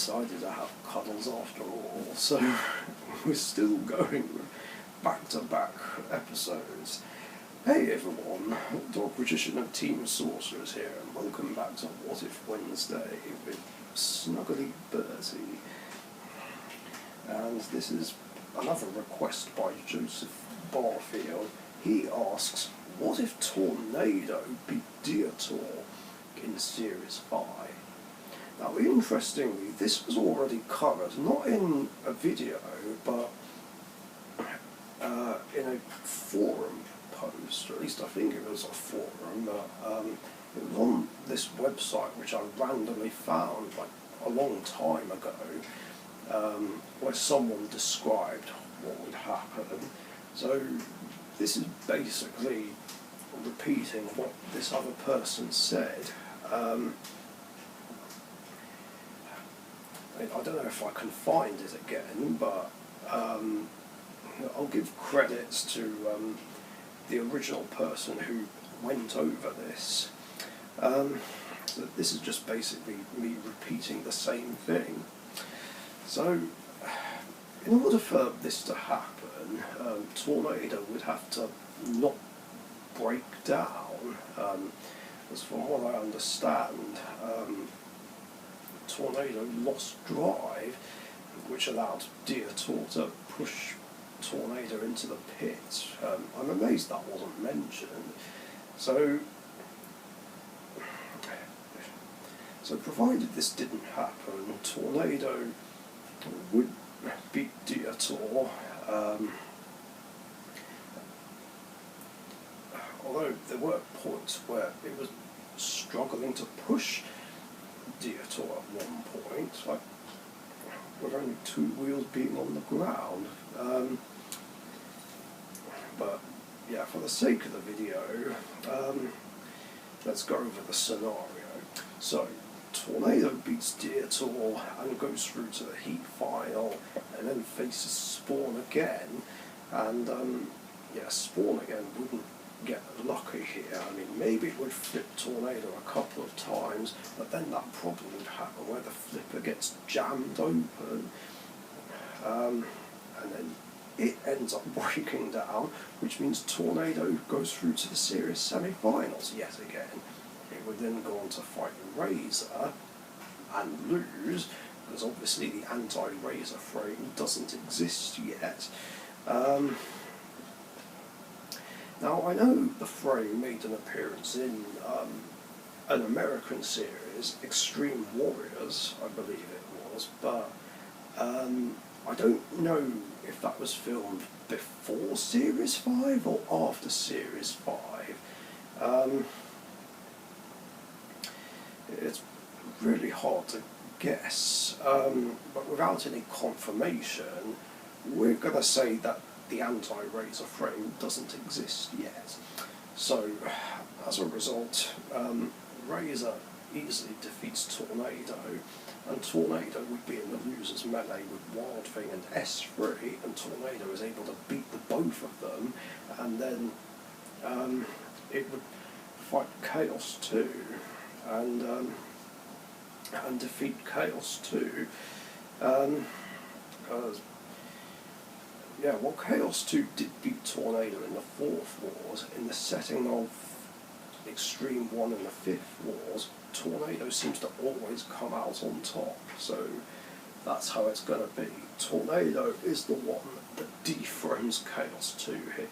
decided to have cuddles after all, so we're still going with back-to-back episodes. Hey everyone, Dog Magician and Team Sorcerers here, and welcome back to What If Wednesday with Snuggly Bertie. And this is another request by Joseph Barfield. He asks, what if Tornado beat Diotoir in Series 5? Now, interestingly, this was already covered, not in a video, but in a forum post, or at least I think it was a forum, but it was on this website which I randomly found like a long time ago, where someone described what would happen. So this is basically repeating what this other person said. I don't know if I can find it again, but I'll give credits to the original person who went over this. So this is just basically me repeating the same thing. So, in order for this to happen, Tornado would have to not break down, as from what I understand, Tornado lost drive, which allowed Diotoir to push Tornado into the pit. I'm amazed that wasn't mentioned. So provided this didn't happen, Tornado would beat Diotoir, although there were points where it was struggling to push Diotoir at one point, like with only two wheels being on the ground. But yeah, for the sake of the video, let's go over the scenario. So Tornado beats Diotoir and goes through to the heat final, and then faces Spawn again, and yeah, Spawn again wouldn't get lucky here. I mean, maybe it would flip Tornado a couple of times, but then that problem would happen where the flipper gets jammed open, and then it ends up breaking down, which means Tornado goes through to the series semi-finals yet again. It would then go on to fight Razor and lose, because obviously the anti-Razor frame doesn't exist yet. Now, I know the frame made an appearance in an American series, Extreme Warriors, I believe it was, but I don't know if that was filmed before Series 5 or after Series 5. It's really hard to guess, but without any confirmation, we're going to say that the anti-Razor frame doesn't exist yet. So, as a result, Razor easily defeats Tornado, and Tornado would be in the loser's melee with Wild Thing and S3, and Tornado is able to beat the both of them, and then it would fight Chaos 2, and defeat Chaos 2, yeah, well, Chaos 2 did beat Tornado in the 4th Wars. In the setting of Extreme 1 and the 5th Wars, Tornado seems to always come out on top, so that's how it's going to be. Tornado is the one that dethrones Chaos 2 here.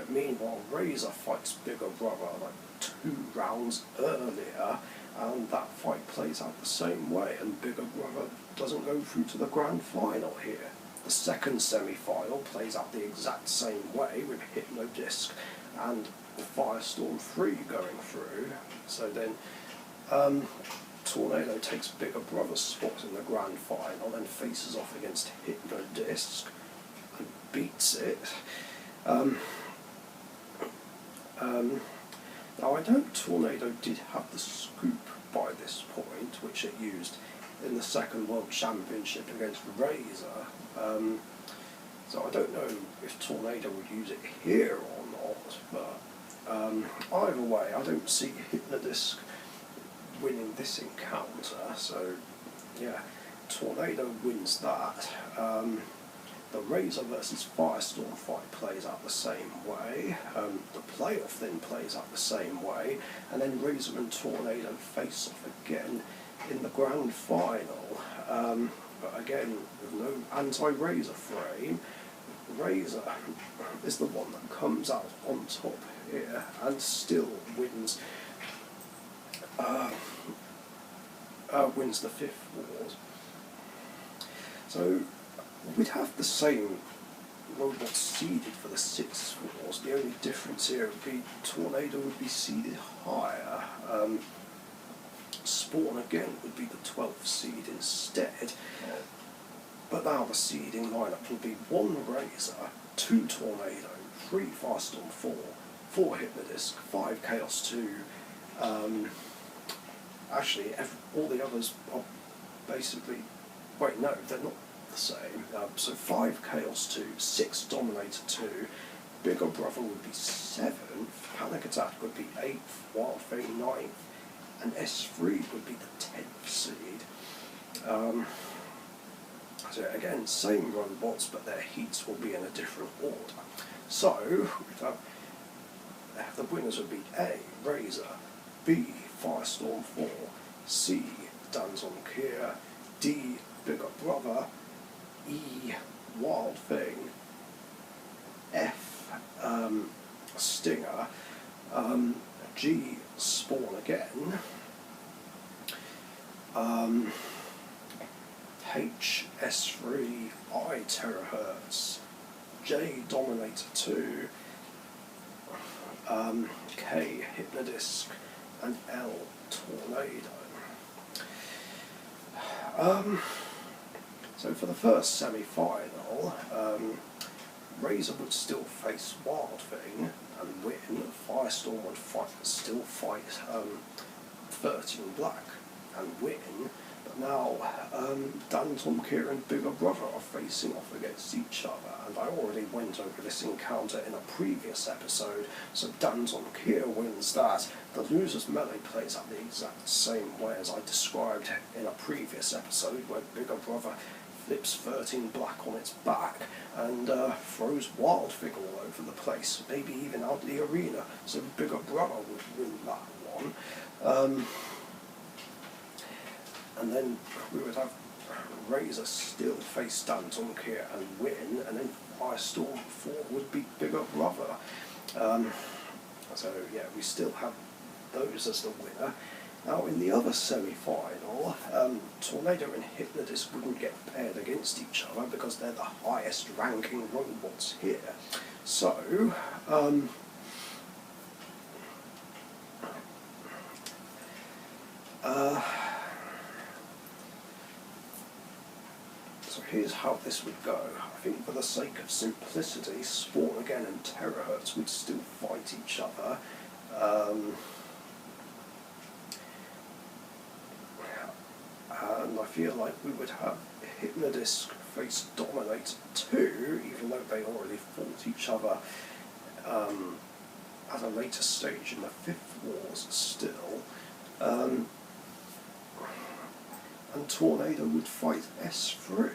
Meanwhile, Razor fights Bigger Brother like 2 rounds earlier, and that fight plays out the same way, and Bigger Brother doesn't go through to the grand final here. The second semi-final plays out the exact same way, with Hypnodisc and Firestorm 3 going through. So then Tornado takes Bigger Brother's spot in the grand final and faces off against Hypnodisc and beats it. Now, I know Tornado did have the scoop by this point, which it used in the second World Championship against Razor. So I don't know if Tornado would use it here or not, but either way, I don't see Hypnodisc winning this encounter, so yeah, Tornado wins that. The Razor versus Firestorm fight plays out the same way. The playoff then plays out the same way, and then Razor and Tornado face off again in the grand final. But again, with no anti-Razor frame, Razor is the one that comes out on top here and still wins. Wins the 5th Wars. So we'd have the same robots seeded for the 6th Wars. The only difference here would be Tornado would be seeded higher. Spawn again would be the 12th seed instead. But now the seeding lineup will be 1 Razor, 2 Tornado, 3 Firestorm 4 Hypnodisc, 5 Chaos 2. Actually, all the others are basically... Wait, no, they're not the same. So 5 Chaos 2, 6 Dominator 2, Bigger Brother would be 7th, Panic Attack would be 8th, Wild Thing 9th, and S3 would be the 10th seed. So again, same robots, but their heats will be in a different order. So, the winners would be A, Razor, B, Firestorm 4, C, Danzon Kier, D, Bigger Brother, E, Wild Thing, F, Stinger, G, Spawn again, H, S3, I, Terahertz, J, Dominator 2, K, Hypnodisc, and L, Tornado. So for the first semi-final, Razor would still face Wild Thing and win. Firestorm would still fight 13 Black and win. But now Danton Kier and Bigger Brother are facing off against each other, and I already went over this encounter in a previous episode, so Danton Kier wins that. The loser's melee plays out the exact same way as I described in a previous episode, where Bigger Brother flips 13 Black on its back and throws Wild Thing all over the place, maybe even out the arena, so Bigger Brother would win that one. And then we would have Razor still face Danton Kier and win, and then Firestorm 4 would beat Bigger Brother. So yeah, we still have those as the winner. Now in the other semi-final, Tornado and Hypnodisc wouldn't get paired against each other because they're the highest ranking robots here. So, so here's how this would go. I think for the sake of simplicity, Spawn again and Terahertz would still fight each other. And I feel like we would have Hypnodisc face Dominator 2, even though they already fought each other at a later stage in the 5th Wars still. And Tornado would fight S3.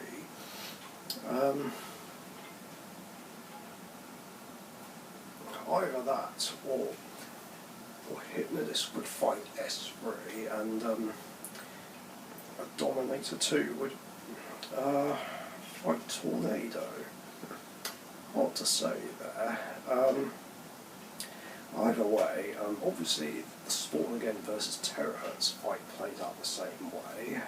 Either that, or Hypnodisc would fight S3, and a Dominator 2 would fight Tornado. Hard to say there. Either way, obviously the Spawn again versus Terahertz fight plays out the same way.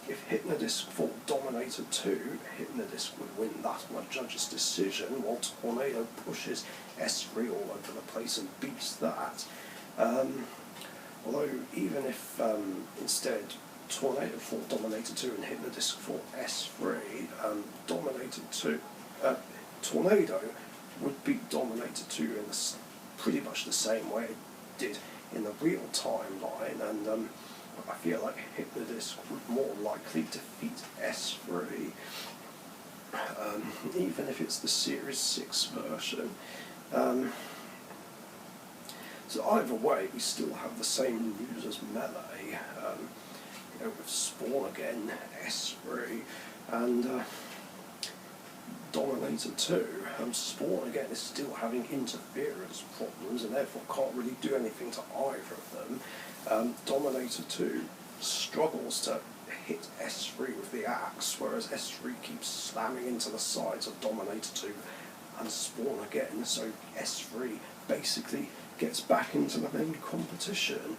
If Hypnodisc fought Dominator 2, Hypnodisc would win that on a judge's decision, while Tornado pushes S3 all over the place and beats that. Although even if instead Tornado fought Dominator 2 and Hypnodisc fought S3, Tornado would beat Dominator 2 in pretty much the same way it did in the real timeline, and I feel like Hypnodisc would more likely defeat S3, even if it's the Series 6 version. So either way, we still have the same losers melee. with Spawn again, S3, and Dominator 2. Spawn again is still having interference problems and therefore can't really do anything to either of them. Dominator 2 struggles to hit S3 with the axe, whereas S3 keeps slamming into the sides of Dominator 2 and Spawn again, so S3 basically gets back into the main competition.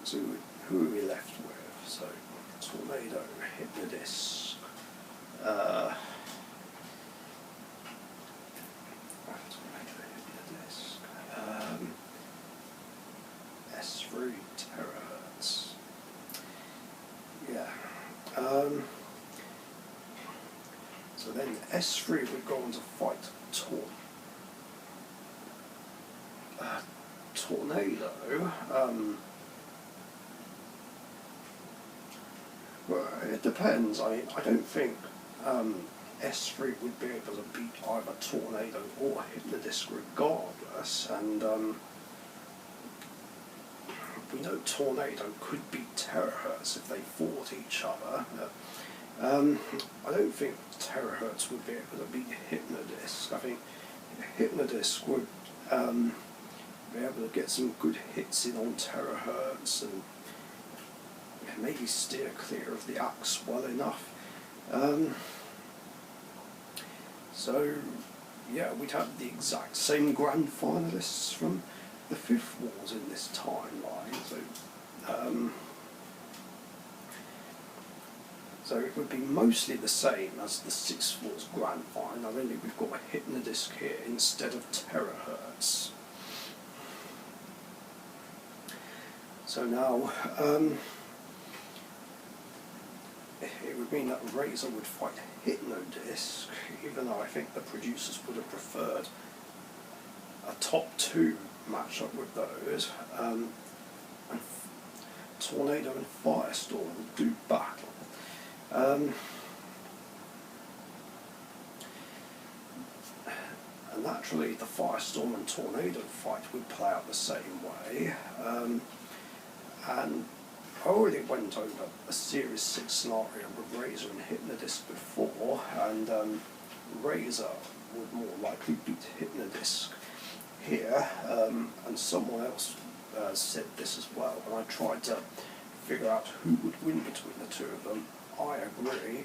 So who are we left with? So Tornado, Hypnodisc, S3 terahertz. Yeah. So then S3 would go on to fight Tornado. Well, it depends. I don't think S3 would be able to beat either Tornado or Hypnodisc regardless, and we know Tornado could beat Terahertz if they fought each other. I don't think Terahertz would be able to beat Hypnodisc. I think Hypnodisc would be able to get some good hits in on Terahertz and maybe steer clear of the axe well enough. So, yeah, we'd have the exact same grand finalists from the Fifth Wars in this timeline. So it would be mostly the same as the Sixth Wars grand final, only we've got a Hypnodisc here instead of Terahertz. So now, it would mean that Razor would fight Hypnodisc, even though I think the producers would have preferred a top two matchup with those. And Tornado and Firestorm would do battle. And naturally, the Firestorm and Tornado fight would play out the same way. And I already went over a Series 6 scenario with Razor and Hypnodisc before, and Razor would more likely beat Hypnodisc here, and someone else said this as well. When I tried to figure out who would win between the two of them, I agree,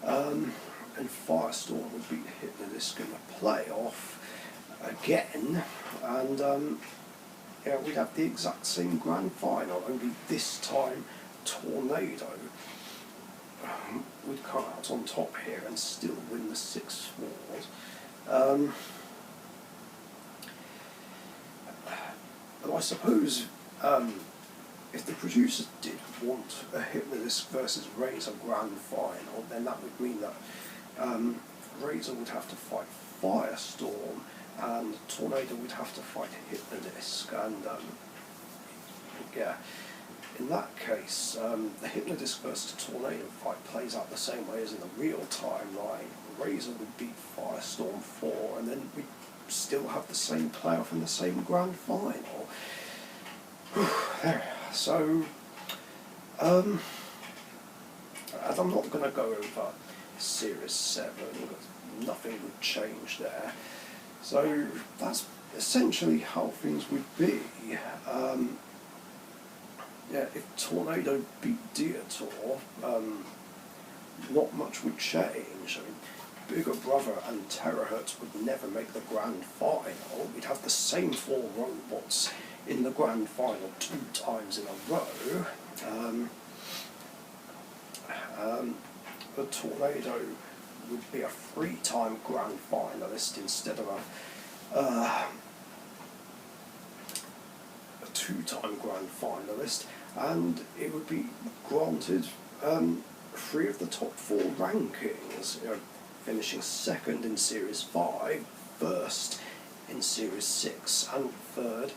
and Firestorm would beat Hypnodisc in the playoff again, and yeah, we'd have the exact same grand final, only this time Tornado would come out on top here and still win the Sixth Wars. And I suppose if the producers did want a Hypnodisc versus Razor grand final, then that would mean that Razor would have to fight Firestorm and Tornado would have to fight Hypnodisc, and yeah, in that case, the Hypnodisc versus Tornado fight plays out the same way as in the real timeline. Razor would beat Firestorm 4, and then we'd still have the same playoff and the same grand final. So, and I'm not going to go over Series 7, because nothing would change there. So that's essentially how things would be. Yeah, if Tornado beat Diotoir, not much would change. I mean, Bigger Brother and Terahertz would never make the grand final. We'd have the same four robots in the grand final 2 times in a row. But Tornado would be a 3-time grand finalist instead of a 2-time grand finalist, and it would be granted 3 of the top 4 rankings, finishing 2nd in Series 5, 1st in Series 6, and 3rd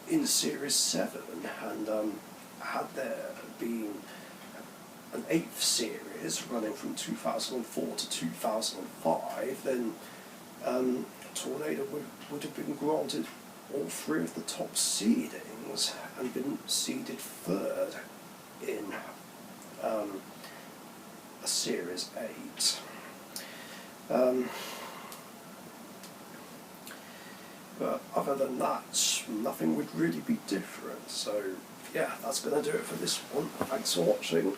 in Series 7, and had there been an 8th series running from 2004 to 2005, then Tornado would have been granted all three of the top seedings and been seeded third in a Series 8. But other than that, nothing would really be different. So yeah, that's going to do it for this one. Thanks for watching.